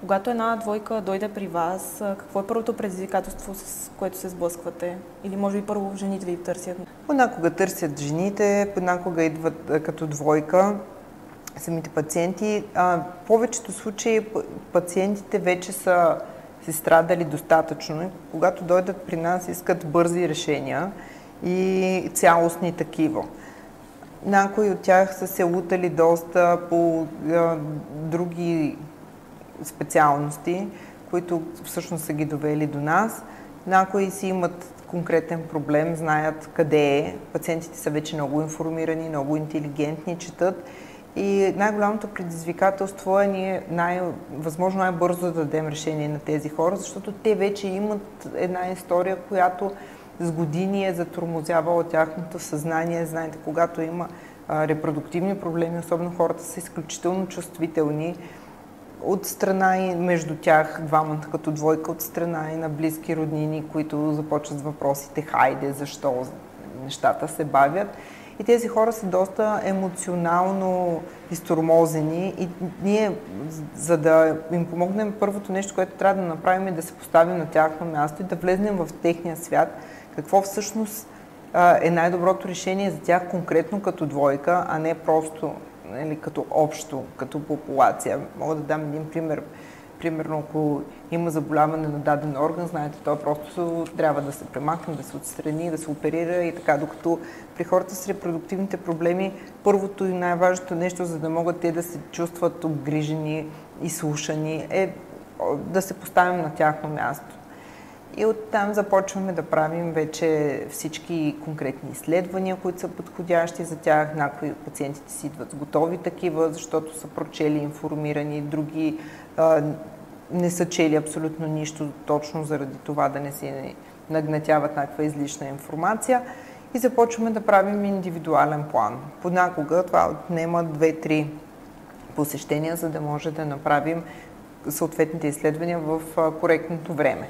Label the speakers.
Speaker 1: Когато една двойка дойде при вас, какво е първото предизвикателство, с което се сблъсквате? Или може би първо жените ви търсят?
Speaker 2: Понякога търсят жените, понякога идват като двойка самите пациенти. В повечето случаи пациентите вече са се страдали достатъчно. Когато дойдат при нас, искат бързи решения и цялостни такива. Някои от тях са се лутали доста по други специалности, които всъщност са ги довели до нас. Някои си имат конкретен проблем, знаят къде е. Пациентите са вече много информирани, много интелигентни, четат. И най-голямото предизвикателство е ние възможно най-бързо да дадем решение на тези хора, защото те вече имат една история, която с години е затормозявала тяхното съзнание. Знаете, когато има репродуктивни проблеми, особено хората са изключително чувствителни, от страна и между тях, двамата като двойка, от страна и на близки роднини, които започват с въпросите хайде, защо нещата се бавят. И тези хора са доста емоционално изтормозени и ние, за да им помогнем, първото нещо, което трябва да направим е да се поставим на тяхно място и да влезнем в техния свят, какво всъщност е най-доброто решение за тях конкретно като двойка, а не просто като общо, като популация. Мога да дам един пример. Примерно, ако има заболяване на даден орган, знаете, то просто трябва да се премахне, да се отстрани, да се оперира и така, докато при хората с репродуктивните проблеми, първото и най-важното нещо, за да могат те да се чувстват обгрижени и слушани, е да се поставим на тяхно място. И оттам започваме да правим вече всички конкретни изследвания, които са подходящи за тях. Някои от пациентите си идват с готови такива, защото са прочели, информирани, други не са чели абсолютно нищо, точно заради това да не си нагнетяват някаква излишна информация. И започваме да правим индивидуален план. Понякога това отнема 2-3 посещения, за да може да направим съответните изследвания в коректното време.